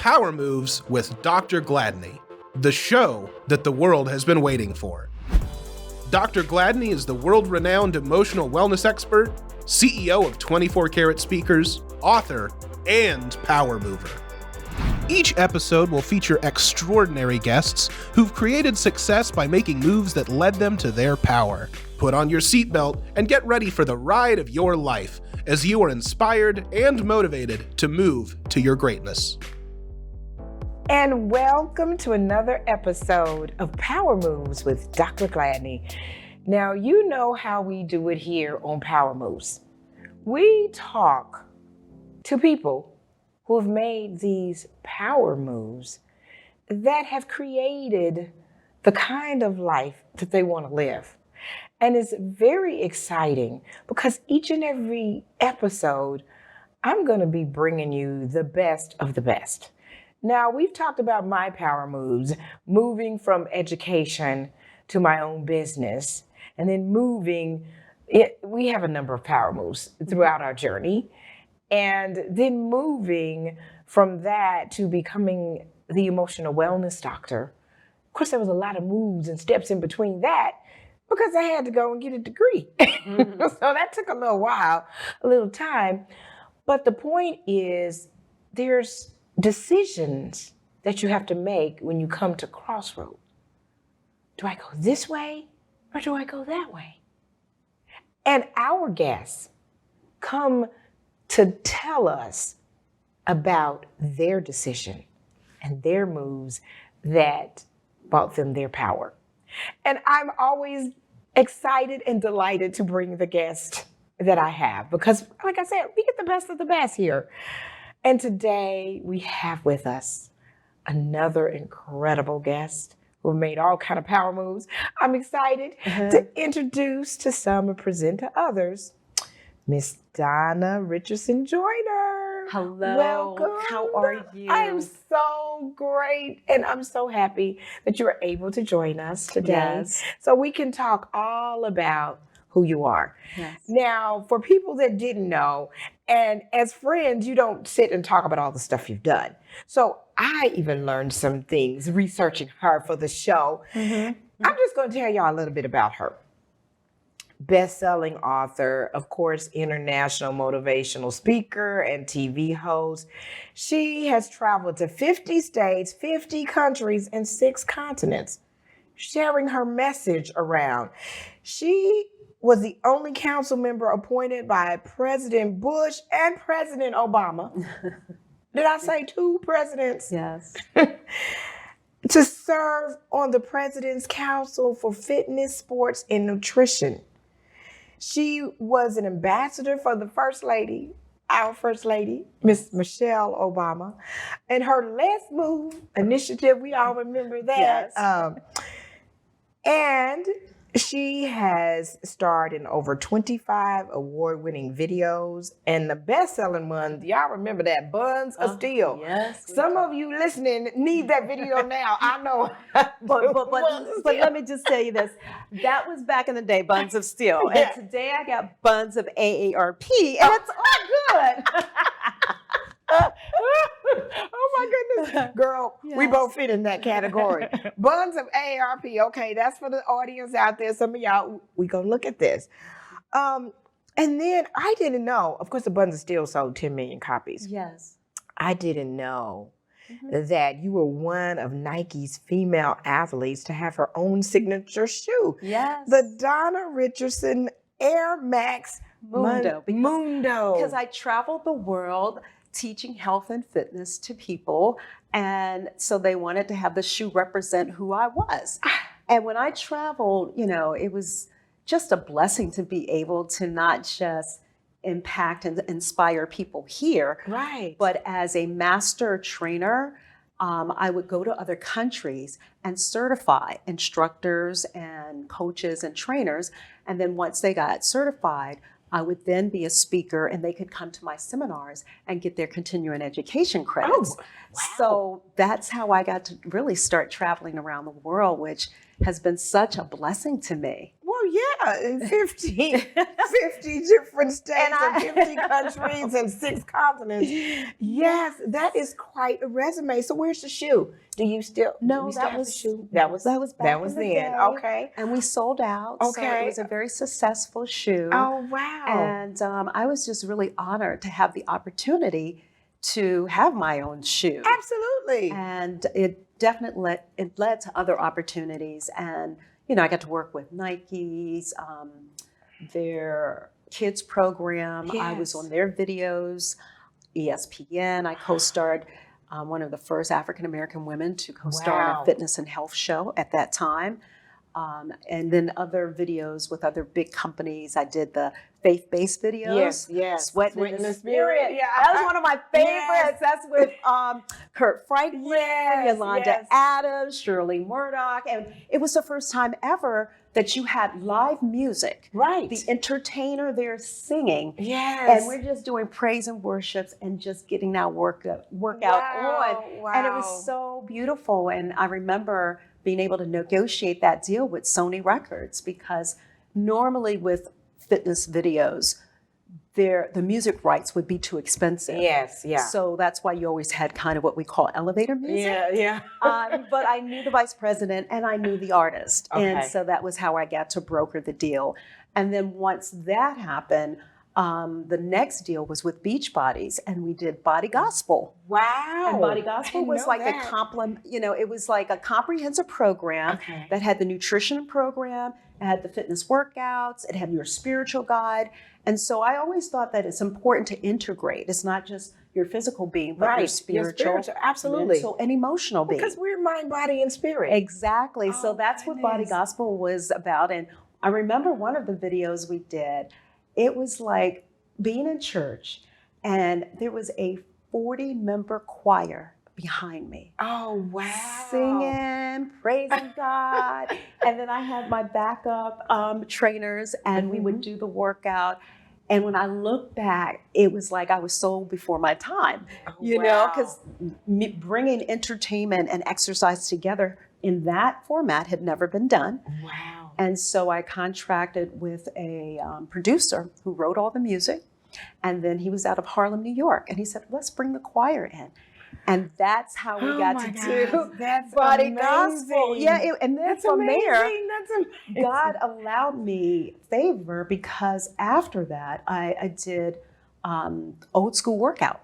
Power Moves with Dr. Gladney, the show that the world has been waiting for. Dr. Gladney is the world-renowned emotional wellness expert, CEO of 24 Karat Speakers, author, and power mover. Each episode will feature extraordinary guests who've created success by making moves that led them to their power. Put on your seatbelt and get ready for the ride of your life as you are inspired and motivated to move to your greatness. And welcome to another episode of Power Moves with Dr. Gladney. Now, you know how we do it here on Power Moves. We talk to people who have made these power moves that have created the kind of life that they want to live. And it's very exciting because each and every episode, I'm going to be bringing you the best of the best. Now, we've talked about my power moves, moving from education to my own business, and then we have a number of power moves throughout our journey, and then moving from that to becoming the emotional wellness doctor. Of course, there was a lot of moves and steps in between that, because I had to go and get a degree. Mm-hmm. So that took a little while, a little time. But the point is, there's decisions that you have to make when you come to crossroads. Do I go this way or do I go that way? And our guests come to tell us about their decision and their moves that brought them their power. And I'm always excited and delighted to bring the guest that I have because, like I said, we get the best of the best here. And today we have with us another incredible guest who made all kind of power moves. I'm excited to introduce to some and present to others, Miss Donna Richardson Joyner. Hello. Welcome. How are you? I am so great, and I'm so happy that you are able to join us today. Yes. So we can talk all about who you are. Yes. Now, for people that didn't know, and as friends, you don't sit and talk about all the stuff you've done. So I even learned some things researching her for the show. Mm-hmm. I'm just going to tell y'all a little bit about her. Best-selling author, of course, international motivational speaker and TV host. She has traveled to 50 states, 50 countries, and 6 continents, sharing her message around. She was the only council member appointed by President Bush and President Obama. Did I say 2 presidents? Yes. To serve on the President's Council for Fitness, Sports, and Nutrition. She was an ambassador for the First Lady, our First Lady, Miss Michelle Obama. And her Let's Move initiative, we all remember that. Yes. And she has starred in over 25 award-winning videos, and the best-selling one, y'all remember that, Buns of Steel. Yes. Some of you listening need that video now. I know. But let me just tell you this. That was back in the day, Buns of Steel. And today I got Buns of AARP, and it's all good. Oh my goodness. Girl, yes. We both fit in that category. Buns of AARP. Okay, that's for the audience out there. Some of y'all, we gonna look at this. And then I didn't know, of course, the Buns of Steel sold 10 million copies. Yes. I didn't know that you were one of Nike's female athletes to have her own signature shoe. Yes. The Donna Richardson Air Max Mundo. Because I traveled the world teaching health and fitness to people. And so they wanted to have the shoe represent who I was. And when I traveled, it was just a blessing to be able to not just impact and inspire people here, right? But as a master trainer, I would go to other countries and certify instructors and coaches and trainers. And then once they got certified, I would then be a speaker and they could come to my seminars and get their continuing education credits. Oh, wow. So that's how I got to really start traveling around the world, which has been such a blessing to me. Well, yeah, in 50 different states and 50 countries and 6 continents. Yes, that is quite a resume. So where's the shoe? Do you still? No, we still that have was the shoe. back That was in the then. day. Okay. And we sold out. So Okay. it was a very successful shoe. Oh wow. And I was just really honored to have the opportunity to have my own shoe. Absolutely. And it definitely led to other opportunities. And, you know, I got to work with Nike's, their kids program. I was Yes. on their videos, ESPN. I co-starred one of the first African-American women to co-star in Wow. a fitness and health show at that time. And then other videos with other big companies. I did the faith-based videos. Yes. Sweating in the Spirit. Yeah. That was one of my favorites. Yes. That's with Kurt Franklin, Yes, Yolanda yes. Adams, Shirley Murdoch. And it was the first time ever that you had live music. Right. The entertainer there singing. Yes. And we're just doing praise and worships and just getting that workout Wow, on. And it was so beautiful. And I remember being able to negotiate that deal with Sony Records, because normally with fitness videos, the music rights would be too expensive. Yes, yeah. So that's why you always had kind of what we call elevator music. Yeah. But I knew the vice president and I knew the artist. And Okay. so that was how I got to broker the deal. And then once that happened, the next deal was with Beachbodies, and we did Body Gospel. Wow. And Body Gospel was like that. a complement, it was like a comprehensive program Okay. that had the nutrition program, it had the fitness workouts, it had your spiritual guide. And so I always thought that it's important to integrate. It's not just your physical being, but your spiritual, absolutely. mental, and emotional being. Because we're mind, body, and spirit. Exactly. Oh, So that's what Body goodness. Gospel was about. And I remember one of the videos we did, it was like being in church, and there was a 40-member choir behind me. Oh, wow. Singing, praising God. And then I had my backup trainers, and we would do the workout. And when I look back, it was like I was so before my time, because bringing entertainment and exercise together in that format had never been done. Wow. And so I contracted with a producer who wrote all the music. And then he was out of Harlem, New York. And he said, let's bring the choir in. And that's how we got to do That's Body amazing. Gospel. Yeah, and then That's from amazing. there, That's amazing. God allowed me favor, because after that, I did old school workout.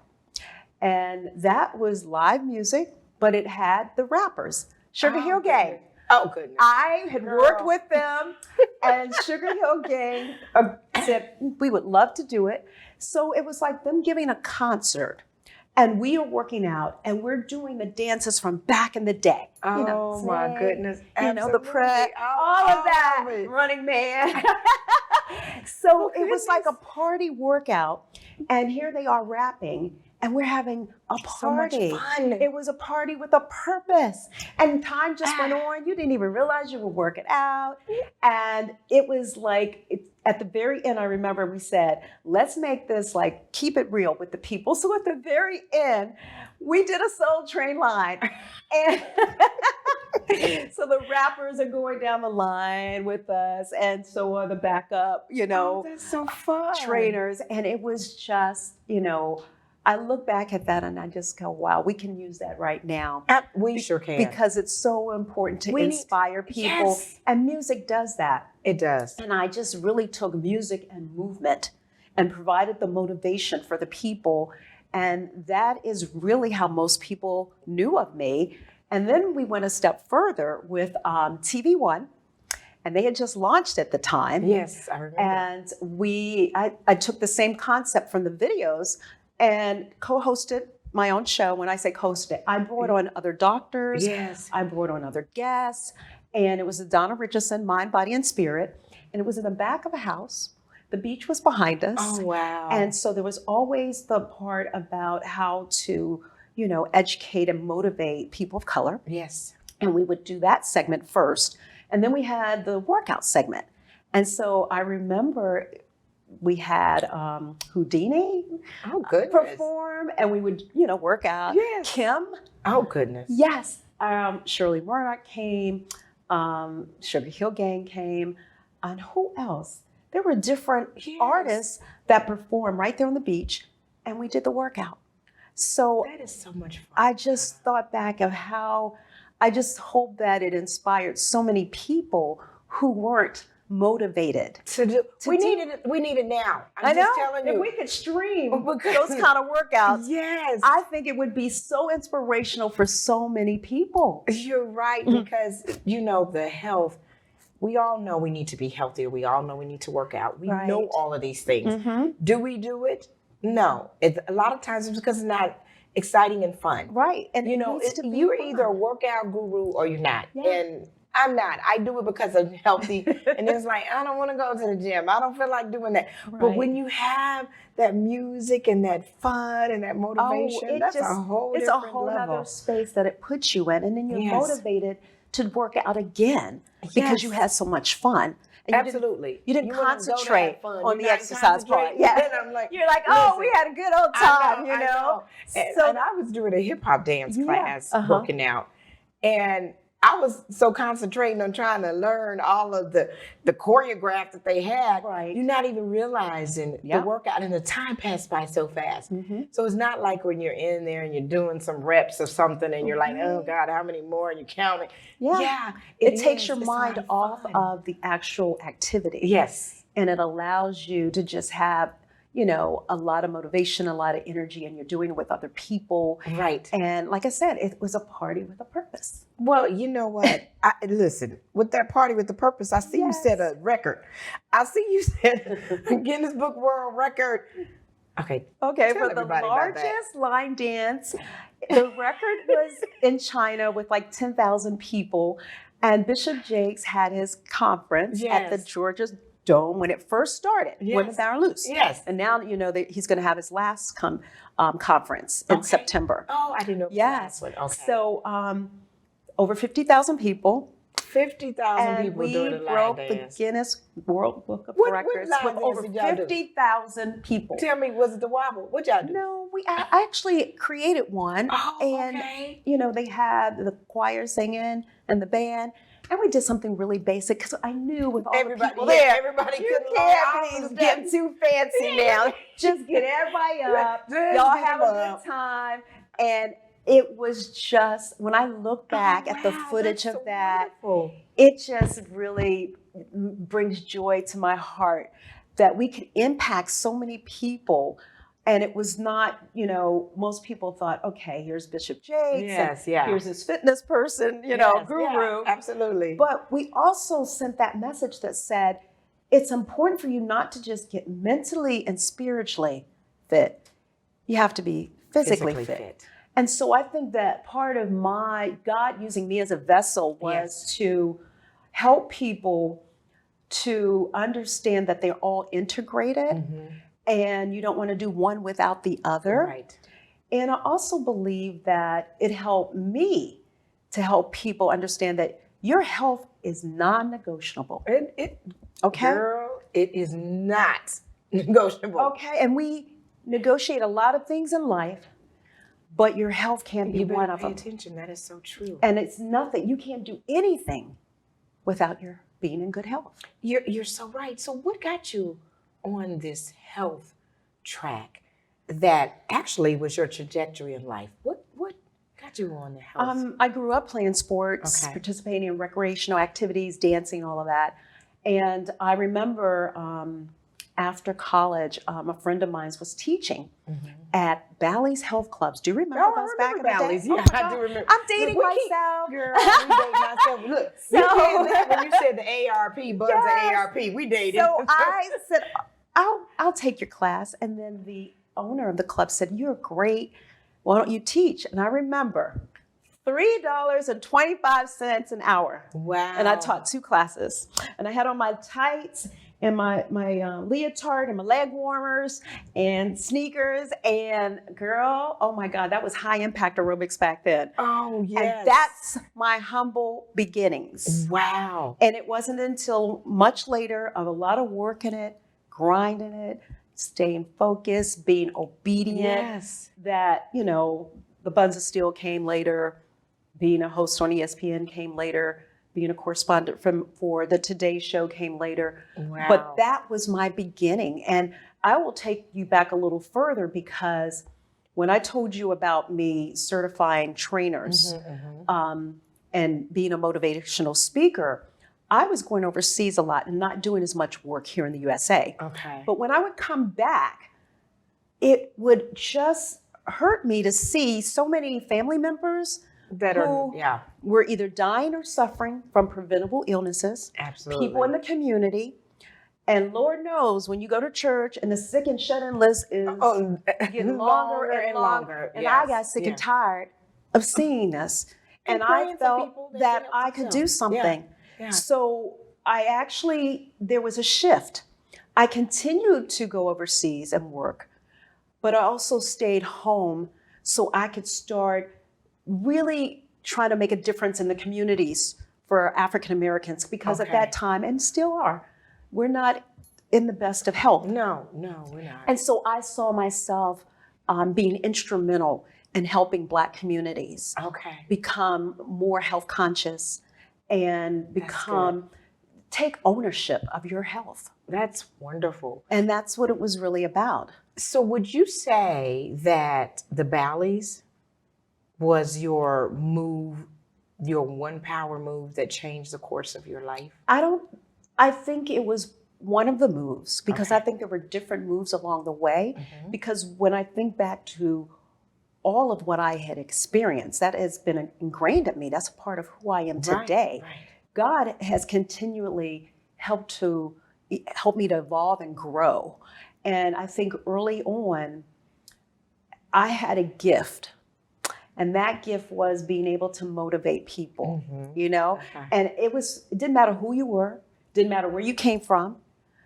And that was live music, but it had the rappers, Sugar Hill Gang. Oh, goodness. I had worked with them, and Sugar Hill Gang said we would love to do it. So it was like them giving a concert, and we are working out, and we're doing the dances from back in the day. Oh, my goodness. The prep, all of that, Running Man. So it was like a party workout, and here they are rapping, and we're having a party. So much fun. It was a party with a purpose. And time just went on. You didn't even realize you were working out. And it was like, at the very end, I remember we said, let's make this like, keep it real with the people. So at the very end, we did a Soul Train line. And so the rappers are going down the line with us. And so are the backup, that's so fun. trainers. And it was just, I look back at that and I just go, wow, we can use that right now. We sure can. Because it's so important to inspire people. Yes. And music does that. It does. And I just really took music and movement and provided the motivation for the people. And that is really how most people knew of me. And then we went a step further with TV One. And they had just launched at the time. Yes, I remember. And I took the same concept from the videos and co-hosted my own show. When I say co-hosted, I brought on other doctors. Yes. I brought on other guests. And it was the Donna Richardson, Mind, Body, and Spirit. And it was in the back of a house. The beach was behind us. Oh, wow. And so there was always the part about how to, educate and motivate people of color. Yes. And we would do that segment first. And then we had the workout segment. And so I remember we had Houdini perform, and we would, work out. Yes. Kim. Oh, goodness. Yes. Shirley Murdoch came. Sugar Hill Gang came. and who else? There were different Yes. artists that performed right there on the beach, and we did the workout. So That is so much fun. I just thought back of how I just hope that it inspired so many people who weren't motivated. We need it now. I'm just telling you. If we could stream Because- those kind of workouts, Yes. I think it would be so inspirational for so many people. You're right, because the health, we all know we need to be healthier. We all know we need to work out. We Right. know all of these things. Mm-hmm. Do we do it? No. A lot of times it's because it's not exciting and fun. Right. And You're either a workout guru or you're not. Yeah. And I'm not. I do it because I'm healthy. And it's like, I don't want to go to the gym. I don't feel like doing that. But Right. when you have that music and that fun and that motivation, that's a whole it's a different whole level. other space that it puts you in. And then you're Yes. motivated to work out again because you Yes. had so much fun. And Absolutely. You didn't wanna go to have concentrate fun. on You're the not exercise part. concentrating. Yeah. And I'm like, You're like, oh, we listen, had a good old I time, know. And, So and I was doing a hip hop dance Yeah. class Uh-huh. working out. And I was so concentrating on trying to learn all of the choreograph that they had. Right. You're not even realizing Yep. the workout, and the time passed by so fast. Mm-hmm. So it's not like when you're in there and you're doing some reps of something and you're like, oh God, how many more? And you're counting. Yeah. it It takes is. your It's a lot mind of off fun. of the actual activity. Yes. And it allows you to just have, a lot of motivation, a lot of energy, and you're doing it with other people. Right. And like I said, it was a party with a purpose. Well, you know what? Listen, with that party with the purpose, I see you Yes. set a record. I see you set a Guinness Book World Record. Okay. Okay, Tell for the everybody about that. largest line dance, the record was in China with like 10,000 people. And Bishop Jakes had his conference at the Yes. Georgia Dome when it first started, Yes. Women That Are Loose. Yes. And now, that he's going to have his last conference in Okay. September. Oh, I didn't know. Yes. That was okay. So over 50,000 people. 50,000 And people we doing a line broke dance. the Guinness World Book of What Records line with dance over did y'all do? 50,000 people. Tell me, was it the Wobble? What y'all do? No, I actually created one. Oh, and, okay. they had the choir singing and the band. And we did something really basic because I knew with all Everybody, the people yeah, there, everybody you couldn't learn all can't the be getting too fancy now. Just get everybody up. Just Y'all get have them a up. good time. And it was just, when I look back at the wow, footage that's of so that, wonderful. it just really brings joy to my heart that we could impact so many people. And it was not, most people thought, okay, here's Bishop Jakes, Yes, and yeah. here's this fitness person, Yes, guru. yeah, absolutely. But we also sent that message that said, it's important for you not to just get mentally and spiritually fit. You have to be physically fit. And so I think that part of my God using me as a vessel was to help people to understand that they're all integrated. Mm-hmm. And you don't want to do one without the other. Right. And I also believe that it helped me to help people understand that your health is non-negotiable. Okay? Girl, it is not negotiable. Okay, and we negotiate a lot of things in life, but your health can't be You one better of pay them. attention. That is so true. And it's nothing. You can't do anything without your being in good health. You're so right. So what got you on this health track that actually was your trajectory in life? What got you on the health? I grew up playing sports, Okay. participating in recreational activities, dancing, all of that. And I remember after college, a friend of mine was teaching at Bally's Health Clubs. Do you remember Oh, I those back remember in the Bally's. day? Yeah, Oh my I God. do remember. I'm dating Look, we keep- myself. Girl, we dating myself. Look, So- you can't laugh when you said the ARP, Buds Yes. and ARP. We dated. So I said, I'll take your class. And then the owner of the club said, you're great. Why don't you teach? And I remember $3.25 an hour. Wow. And I taught 2 classes. And I had on my tights and my leotard and my leg warmers and sneakers. And girl, oh my God, that was high impact aerobics back then. Oh, yes. And that's my humble beginnings. Wow. And it wasn't until much later of a lot of work in it, grinding it, staying focused, being obedient, Yes. that, the Buns of Steel came later, being a host on ESPN came later, being a correspondent for the Today Show came later. Wow. But that was my beginning. And I will take you back a little further, because when I told you about me certifying trainers and being a motivational speaker, I was going overseas a lot and not doing as much work here in the USA. Okay. But when I would come back, it would just hurt me to see so many family members that were either dying or suffering from preventable illnesses. Absolutely. People in the community. And Lord knows, when you go to church and the sick and shut-in list is getting longer and longer. And I got sick and tired of seeing this. And I felt that I could do something. Yeah. So there was a shift. I continued to go overseas and work, but I also stayed home so I could start really trying to make a difference in the communities for African Americans, because at that time, and still are, we're not in the best of health. No, we're not. And so I saw myself being instrumental in helping Black communities become more health conscious and take ownership of your health. That's wonderful. And that's what it was really about. So would you say that the Bally's was your move, your one power move that changed the course of your life? I think it was one of the moves, because I think there were different moves along the way. Because when I think back to all of what I had experienced, that has been ingrained in me. That's a part of who I am today. Right. God has continually helped me to evolve and grow. And I think early on, I had a gift. And that gift was being able to motivate people, and it didn't matter who you were, didn't matter where you came from,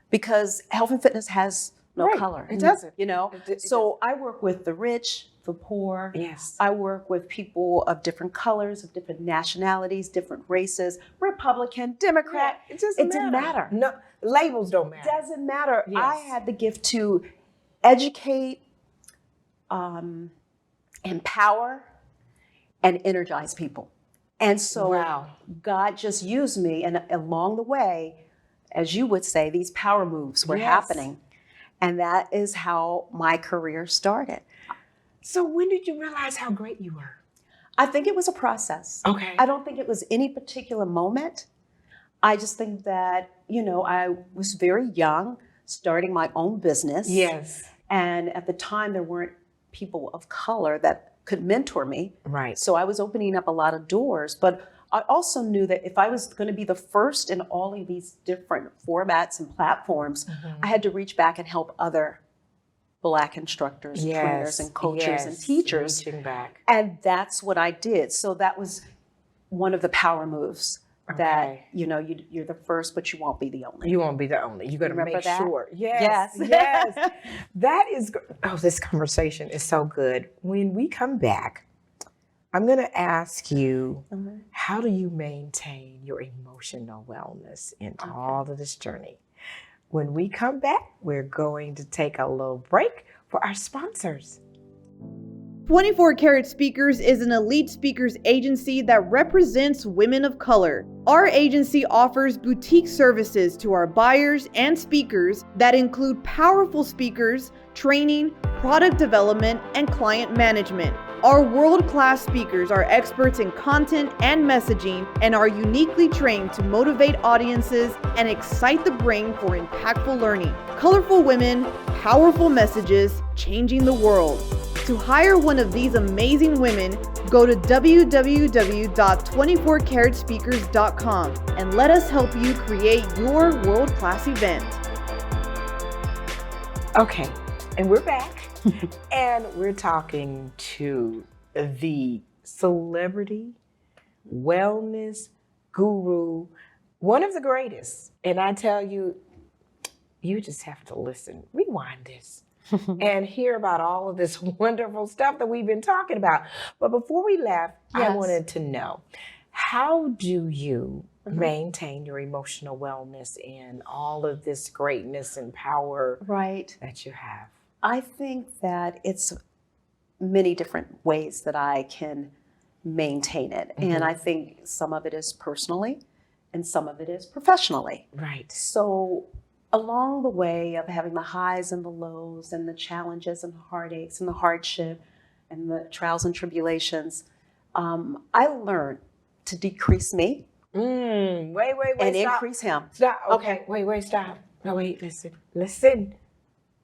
because health and fitness has no color. It doesn't. So I work with the rich, the poor. Yes. I work with people of different colors, of different nationalities, different races, Republican, Democrat. It doesn't matter. No, labels don't matter. Doesn't matter. Yes. I had the gift to educate, empower, and energize people. And so God just used me, and along the way, as you would say, these power moves were happening. And that is how my career started. So when did you realize how great you were? I think it was a process. Okay. I don't think it was any particular moment. I just think that, I was very young, starting my own business. Yes. And at the time, there weren't people of color that could mentor me. Right. So I was opening up a lot of doors, but I also knew that if I was going to be the first in all of these different formats and platforms, I had to reach back and help other Black instructors, trainers, and coaches and teachers. Reaching back. And that's what I did. So that was one of the power moves. That, you're the first, but you won't be the only. You won't be the only. You're going to make sure. Yes. That is, this conversation is so good. When we come back, I'm going to ask you, how do you maintain your emotional wellness in all of this journey? When we come back, we're going to take a little break for our sponsors. 24 Karat Speakers is an elite speakers agency that represents women of color. Our agency offers boutique services to our buyers and speakers that include powerful speakers, training, product development, and client management. Our world-class speakers are experts in content and messaging and are uniquely trained to motivate audiences and excite the brain for impactful learning. Colorful women, powerful messages, changing the world. To hire one of these amazing women, go to www.24caratspeakers.com and let us help you create your world-class event. Okay, and we're back. And we're talking to the celebrity wellness guru, one of the greatest. And I tell you, you just have to listen, rewind this, and hear about all of this wonderful stuff that we've been talking about. But before we left, I wanted to know, how do you maintain your emotional wellness in all of this greatness and power that you have? I think that it's many different ways that I can maintain it. And I think some of it is personally, and some of it is professionally. Right. So along the way of having the highs and the lows and the challenges and the heartaches and the hardship and the trials and tribulations, I learned to decrease me Wait, and stop. increase him. Stop. Okay. Wait, stop. No, wait, listen.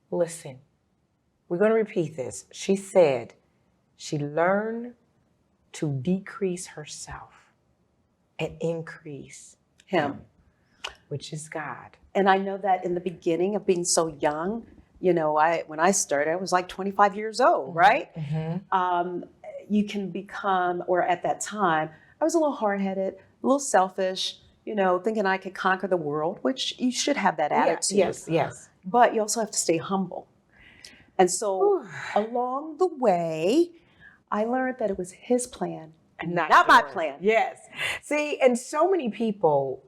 We're going to repeat this. She said she learned to decrease herself and increase Him. which is God. And I know that in the beginning of being so young, you know, when I started, I was like 25 years old, right? Mm-hmm. You can become, or at that time, I was a little hard-headed, a little selfish, you know, thinking I could conquer the world, which you should have that attitude. Yes. But you also have to stay humble. And so along the way, I learned that it was his plan and not my plan. Yes. See, and so many people,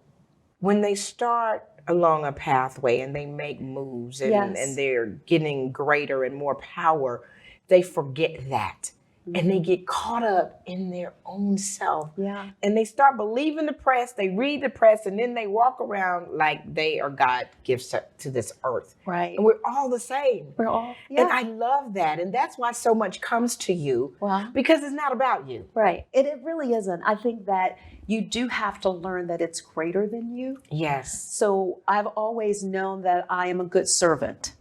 when they start along a pathway and they make moves and they're getting greater and more power, they forget that. And they get caught up in their own self. Yeah. And they start believing the press, they read the press, and then they walk around like they are God gifts to this earth. Right. And we're all the same. We're all, And I love that. And that's why so much comes to you. Wow. Because it's not about you. Right. It really isn't. I think that you do have to learn that it's greater than you. Yes. So I've always known that I am a good servant.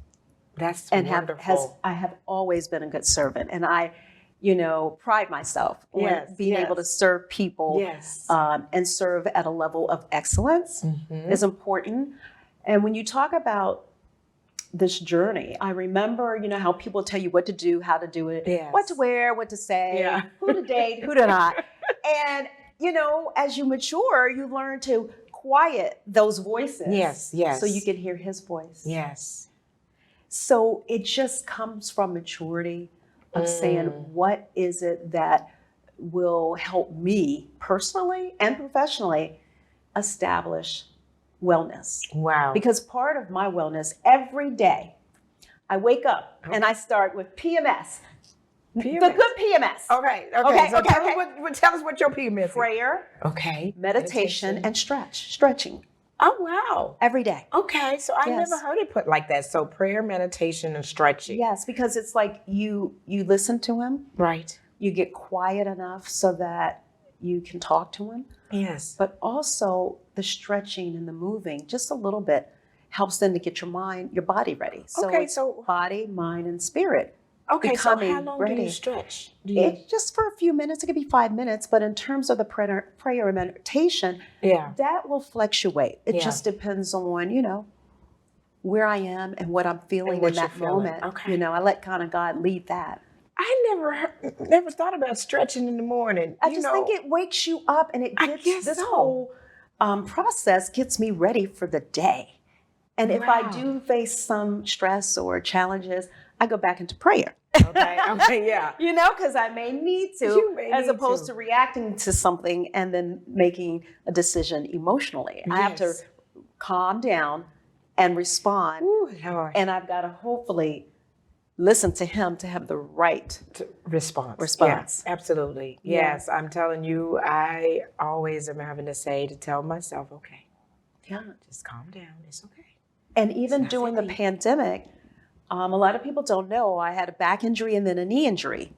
That's and wonderful. I have always been a good servant. And I, you know, pride myself on being able to serve people and serve at a level of excellence is important. And when you talk about this journey, I remember, you know, how people tell you what to do, how to do it, what to wear, what to say, who to date, who to not. And, you know, as you mature, you learn to quiet those voices. Yes. So you can hear his voice. Yes. So it just comes from maturity of saying, what is it that will help me personally and professionally establish wellness? Wow. Because part of my wellness, every day, I wake up and I start with PMS. The good PMS. Okay. So tell us what your PMS is. Prayer, meditation, and stretching. Oh, wow. Every day. Okay, so I never heard it put like that. So prayer, meditation, and stretching. Yes, because it's like you listen to him. Right. You get quiet enough so that you can talk to him. Yes. But also the stretching and the moving, just a little bit, helps then to get your body ready. So it's body, mind, and spirit. Okay, so how long do you stretch? It's just for a few minutes. It could be 5 minutes, but in terms of the prayer and meditation, that will fluctuate. It just depends on, you know, where I am and what I'm feeling in that moment. Okay. You know, I let kind of God lead that. I never thought about stretching in the morning. I just think it wakes you up, and it gets this whole process gets me ready for the day. And if I do face some stress or challenges, I go back into prayer. Okay, yeah. You know, because I may need to, as opposed to reacting to something and then making a decision emotionally. I have to calm down and respond. Ooh, Lord. And I've got to hopefully listen to him to have the right response. Yes, absolutely. Yes, I'm telling you, I always am having to tell myself, okay, just calm down. It's okay. And even during the pandemic, a lot of people don't know I had a back injury and then a knee injury.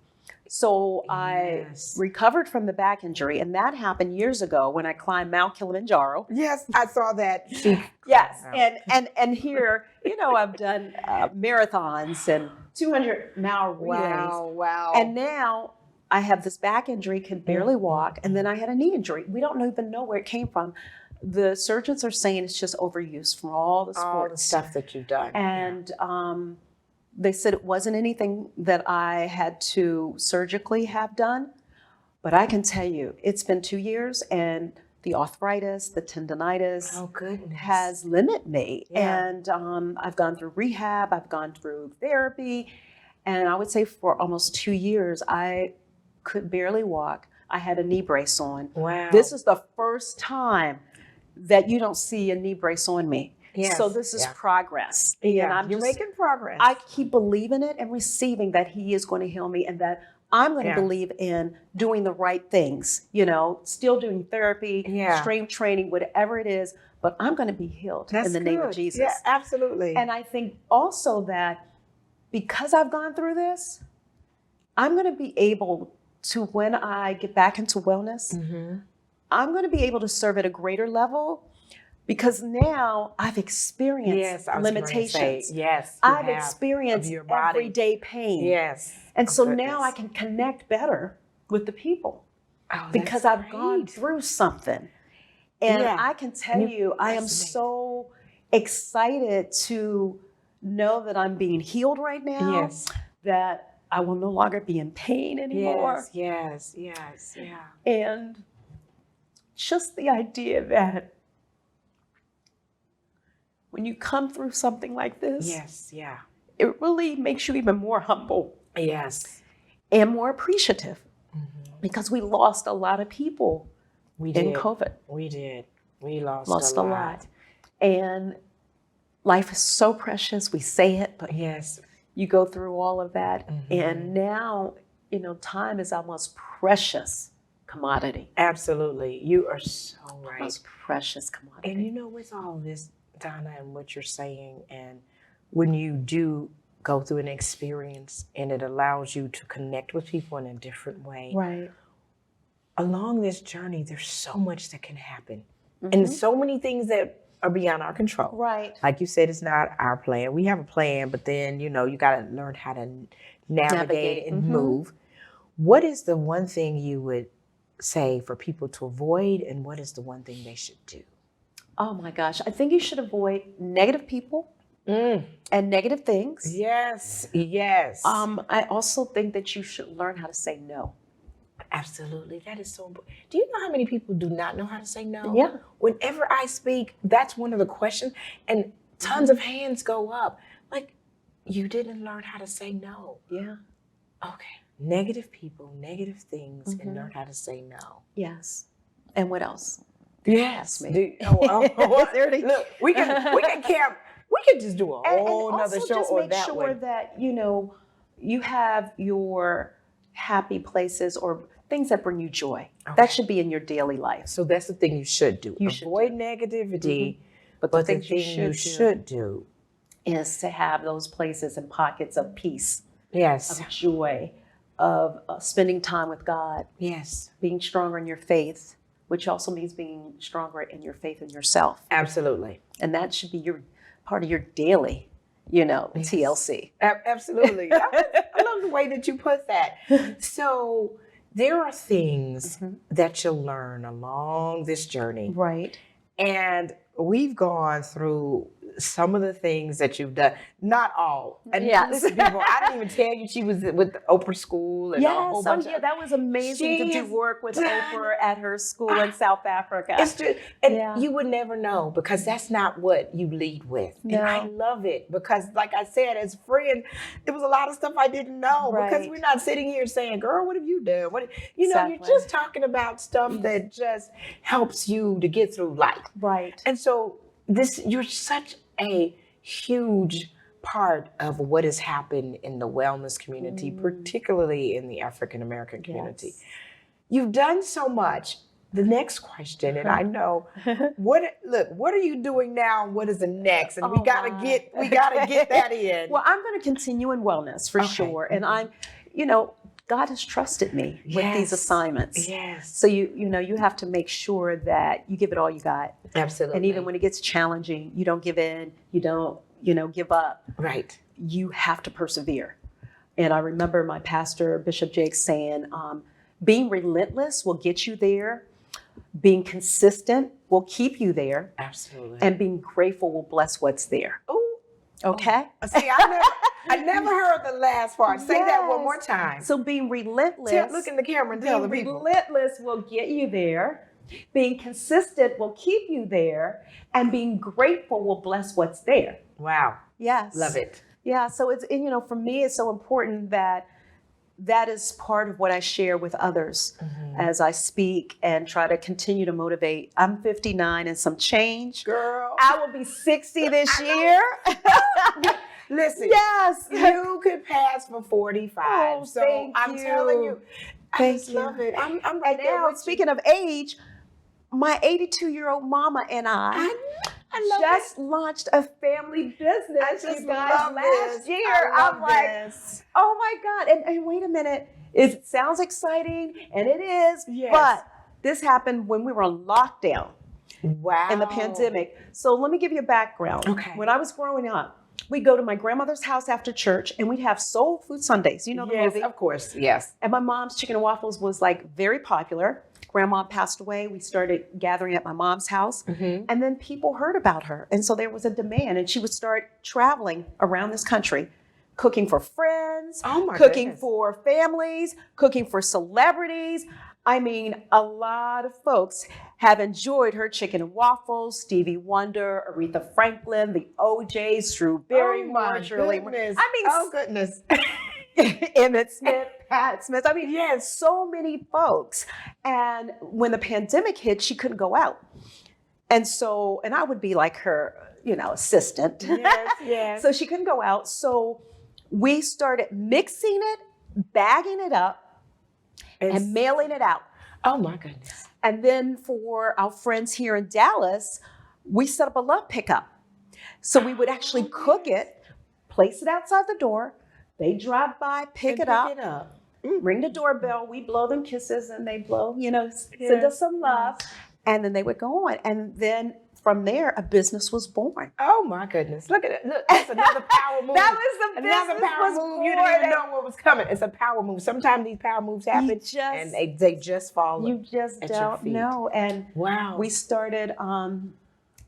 So I recovered from the back injury, and that happened years ago when I climbed Mount Kilimanjaro. Yes, I saw that. Yes, and here, you know, I've done marathons and 200-mile relays. Wow. And now I have this back injury, can barely walk, and then I had a knee injury. We don't even know where it came from. The surgeons are saying it's just overuse from all the sports. All the stuff that you've done. And they said it wasn't anything that I had to surgically have done. But I can tell you, it's been 2 years, and the arthritis, the tendonitis has limited me. Yeah. And I've gone through rehab, I've gone through therapy. And I would say for almost 2 years, I could barely walk. I had a knee brace on. Wow. This is the first time that you don't see a knee brace on me. Yes. So this is progress. Yeah, And you're making progress. I keep believing it and receiving that he is going to heal me and that I'm going to Yeah. believe in doing the right things, still doing therapy, Yeah. strength training, whatever it is, but I'm going to be healed in the name of good. Jesus. Yeah, absolutely. And I think also that because I've gone through this, I'm going to be able to, when I get back into wellness, I'm going to be able to serve at a greater level because now I've experienced Yes, I was going to limitations. say, yes, you I've have, experienced of your body. everyday pain. Yes. And Oh, so goodness. now I can connect better with the people Oh, because that's I've gone great. through something. And Yeah. I can tell you, I am Fascinating. so excited to know that I'm being healed right now, Yes. that I will no longer be in pain anymore. Yes. Yeah. And just the idea that when you come through something like this, Yes. Yeah. it really makes you even more humble Yes. and more appreciative because we lost a lot of people We in did. COVID. We did. We lost A lot. And life is so precious. We say it, but Yes. you go through all of that. And now, time is our most precious commodity. Absolutely. You are so right. Most precious commodity. And with all this, Donna, and what you're saying, and when you do go through an experience and it allows you to connect with people in a different way, Right. along this journey, there's so much that can happen. And so many things that are beyond our control. Right. Like you said, it's not our plan. We have a plan, but then, you got to learn how to navigate and move. What is the one thing you would say for people to avoid, and what is the one thing they should do? Oh my gosh. I think you should avoid negative people and negative things. Yes. I also think that you should learn how to say no. Absolutely. That is so important. Do you know how many people do not know how to say no? Yeah. Whenever I speak, that's one of the questions, and tons of hands go up. Like, you didn't learn how to say no. Yeah. Okay. Negative people, negative things, and learn how to say no. Yes. And what else? Yes. me. Is there any- Look, we can camp. We could just do a whole and nother also show just on make that sure one. that you have your happy places or things that bring you joy. Okay. That should be in your daily life. So that's the thing you should do. You should Avoid do. negativity, But but the the things thing you should should do. is to have those places and pockets of peace, Yes. of joy, of spending time with God, Yes. being stronger in your faith, which also means being stronger in your faith in yourself. Absolutely. And that should be your part of your daily, TLC. Absolutely. I love the way that you put that. So there are things that you'll learn along this journey. Right. And we've gone through some of the things that you've done. Not all. And Yes. listen, people, I didn't even tell you she was with the Oprah school and a whole bunch of. That was amazing She to has do work with done- Oprah at her school in South Africa. It's just, and Yeah. you would never know because that's not what you lead with. No. And I love it because, like I said, as a friend, there was a lot of stuff I didn't know because Right. we're not sitting here saying, "Girl, what have you done?" You're Exactly. just talking about stuff that just helps you to get through life. Right. And so you're such a huge part of what has happened in the wellness community, particularly in the African American community. Yes. You've done so much. The next question, and I know what are you doing now? What is the next? And we Oh, gotta my. get that in. Well, I'm going to continue in wellness for Okay. sure. And God has trusted me with these Yes. assignments. Yes. So you have to make sure that you give it all you got. Absolutely. And even when it gets challenging, you don't give in, you don't, give up. Right. You have to persevere. And I remember my pastor, Bishop Jake, saying, being relentless will get you there. Being consistent will keep you there. Absolutely. And being grateful will bless what's there. Ooh. Okay? See, I never heard the last part. Say that one Yes. more time. So being relentless. Look in the camera and tell the Being people. relentless will get you there. Being consistent will keep you there. And being grateful will bless what's there. Wow. Yes. Love it. Yeah. So it's, for me, it's so important that is part of what I share with others as I speak and try to continue to motivate. I'm 59 and some change. Girl. I will be 60 this year. Listen, Yes. you could pass for 45. Oh, so thank I'm you. telling you, I Thank just you. love it. I'm And right there now, with speaking of age, my 82-year-old mama and I love just launched a family business. I just you guys, love last this. year. I love I'm like, this. oh my God. And wait a minute. It sounds exciting, and it is, Yes. but this happened when we were on lockdown Wow. in the pandemic. So let me give you a background. Okay. When I was growing up, we'd go to my grandmother's house after church, and we'd have soul food Sundays. You know the Yes, movie? of course. Yes. And my mom's chicken and waffles was like very popular. Grandma passed away. We started gathering at my mom's house. Mm-hmm. And then people heard about her. And so there was a demand. And she would start traveling around this country, cooking for friends, Oh my cooking goodness. for families, cooking for celebrities. I mean, a lot of folks have enjoyed her chicken and waffles, Stevie Wonder, Aretha Franklin, the OJs, Drew Barrymore, Oh my Shirley. goodness. I mean, oh goodness. Emmett Smith, Pat Smith. I mean, Yes. so many folks. And when the pandemic hit, she couldn't go out. And so, and I would be like her, assistant. Yes, yes. So she couldn't go out. So we started mixing it, bagging it up, and mailing it out. Oh my goodness. And then for our friends here in Dallas, we set up a love pickup. So we would actually cook it, place it outside the door. They drive by, pick it up, ring the doorbell. We blow them kisses, and they blow, send us some love. And then they would go on. And then from there, a business was born. Oh my goodness. Look at it. Look, that's another power move. That was the Another business power was move. You born. didn't even know what was coming. It's a power move. Sometimes these power moves happen and they just fall You just at your don't feet. know. And Wow. we started,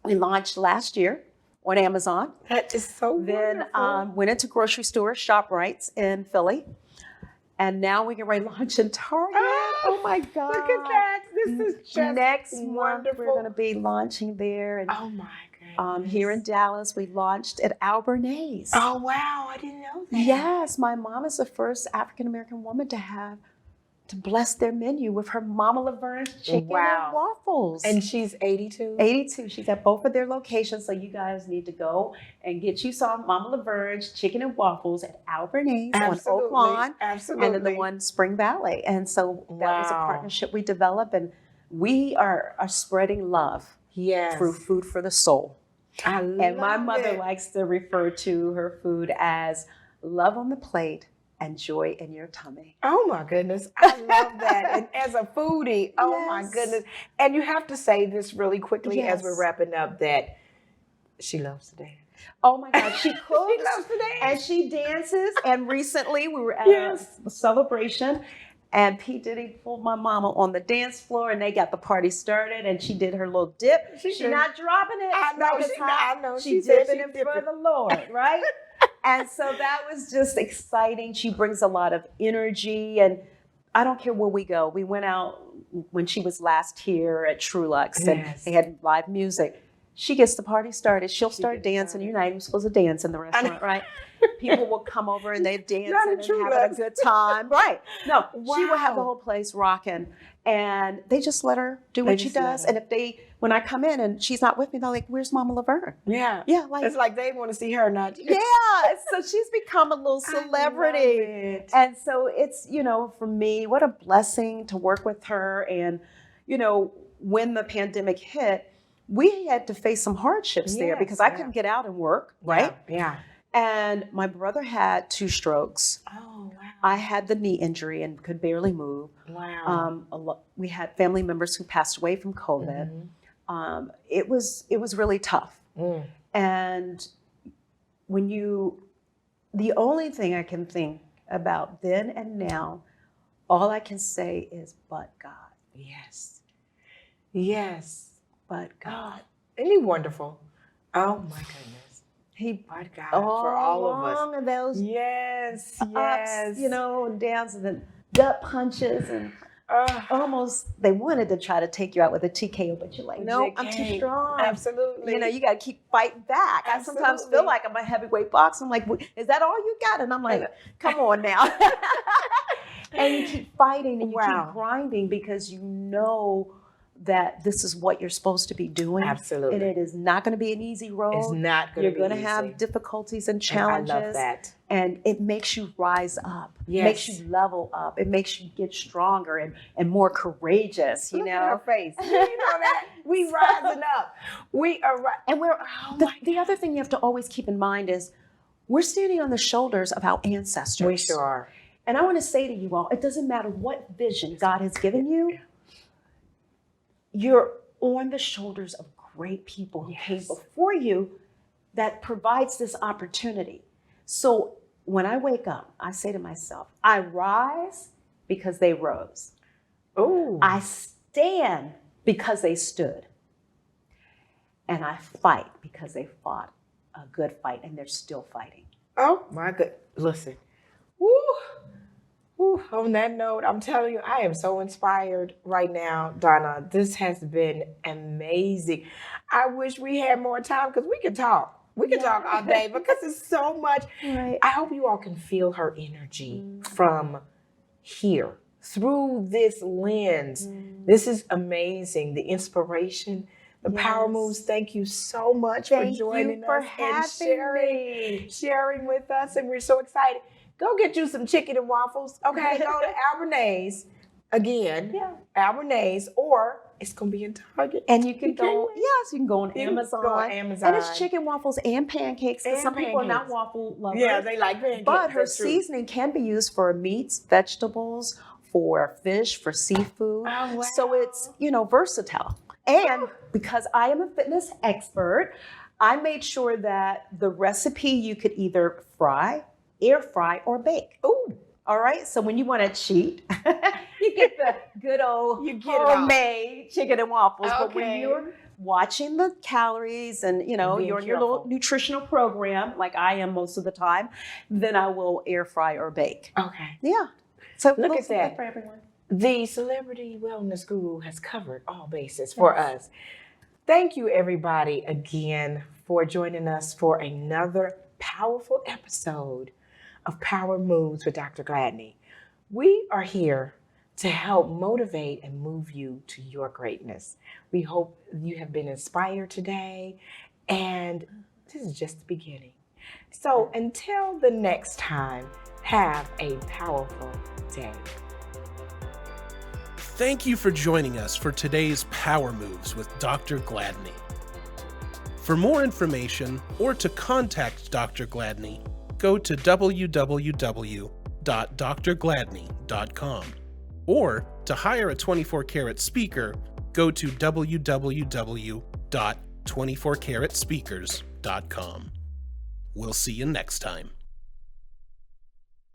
we launched last year on Amazon. That is so Then wonderful. went into grocery store, ShopRite's in Philly. And now we can launch in Target. Oh my God. Look at that. This is just Next wonderful. month, we're going to be launching there. And Oh my goodness. here in Dallas, we launched at Albernays. Oh wow, I didn't know that. Yes, my mom is the first African-American woman to bless their menu with her Mama Laverne's chicken Wow. and waffles. And she's 82. 82. She's at both of their locations, so you guys need to go and get you some Mama Laverne's chicken and waffles at Albernays on Oak Lawn. Absolutely. And then the one in Spring Valley. And so that was a Wow. partnership we developed, and we are spreading love Yes. through food for the soul. I love And my mother it. likes to refer to her food as love on the plate and joy in your tummy. Oh my goodness. I love that. And as a foodie, oh my Yes. goodness. And you have to say this really quickly as Yes. we're wrapping up that she loves to dance. Oh my God, she cooks. She loves to dance. And she dances. And recently we were at Yes. a celebration, and P. Diddy pulled my mama on the dance floor, and they got the party started, and she did her little dip. She She's did. not dropping it. I know, like it's she- hot. I know. She She said dipping she it dipping. for the Lord, right? And so that was just exciting. She brings a lot of energy, and I don't care where we go. We went out when she was last here at Trulux, and Yes. they had live music. She gets the party started. She'll start gets dancing. started. You're not even supposed to dance in the restaurant, right? People will come over and they're dancing Not in and Trulux. having a good time. Right. No, she will have the Wow. whole place rocking. And they just let her do They what she just let does. her. And when I come in and she's not with me, they're like, where's Mama Laverne? Yeah. Yeah, like, It's like they want to see her, not you. yeah. So she's become a little I love celebrity. it. And so it's, for me, what a blessing to work with her. And, when the pandemic hit, we had to face some hardships there Yes, because I yeah. couldn't get out and work, right? Yeah. And my brother had 2 strokes. Oh, wow. I had the knee injury and could barely move. Wow. We had family members who passed away from COVID. Mhm. It was really tough. Mm. And the only thing I can think about then and now, all I can say is, but God, Yes. Yes. but God. Isn't he wonderful? Oh, my goodness. He But God, for all of us. along those Yes. ups, Yes. and downs, and then gut punches, and Ugh. almost they wanted to try to take you out with a TKO, but you're like, no, You I'm too can't. strong. Absolutely. You got to keep fighting back. I sometimes feel Absolutely. like I'm a heavyweight boxer. I'm like, is that all you got? And I'm like, come on now. And you keep fighting and you Wow. keep grinding because you know that this is what you're supposed to be doing. Absolutely. And it is not going to be an easy road. It's not going to be You're going easy. to have difficulties and And challenges. I love that. And it makes you rise up. Yes. It makes you level up. It makes you get stronger and more courageous, you Look know. at her face. You know that? We rising up. We are And we're oh the other thing you have to always keep in mind is we're standing on the shoulders of our ancestors. We sure are. And I want to say to you all, it doesn't matter what vision God has given you, you're on the shoulders of great people who came before you that provides this opportunity. So when I wake up, I say to myself, I rise because they rose. Oh. I stand because they stood. And I fight because they fought a good fight and they're still fighting. Oh my good. Listen. Woo. Woo. On that note, I'm telling you, I am so inspired right now, Donna. This has been amazing. I wish we had more time because we could talk. We could talk all day because it's so much. Right. I hope you all can feel her energy from here through this lens. This is amazing. The inspiration, the power moves. Thank you so much for joining us and sharing with us. And we're so excited. Go get you some chicken and waffles. Okay, go to Albernays again. Yeah. Albernays, or it's gonna be in Target. And you can go, you can go on You can Amazon. go on Amazon. And it's chicken waffles and pancakes. Because And some people are not pancakes. waffle lovers. Yeah, they like pancakes. But her That's true. seasoning can be used for meats, vegetables, for fish, for seafood. Oh, wow. So it's, versatile. And because I am a fitness expert, I made sure that the recipe you could either fry, air fry, or bake. Ooh. All right. So when you want to cheat, you get the good old You get it all. homemade chicken and waffles. But when Okay. you're watching the calories and you're in your careful. little nutritional program, like I am most of the time, then I will air fry or bake. Okay. Yeah. So Look little at that. something for everyone. The Celebrity Wellness Guru has covered all bases for us. Thank you, everybody, again for joining us for another powerful episode of Power Moves with Dr. Gladney. We are here to help motivate and move you to your greatness. We hope you have been inspired today, and this is just the beginning. So until the next time, have a powerful day. Thank you for joining us for today's Power Moves with Dr. Gladney. For more information or to contact Dr. Gladney, go to www.drgladney.com. Or to hire a 24-karat speaker, go to www.24caratspeakers.com. We'll see you next time.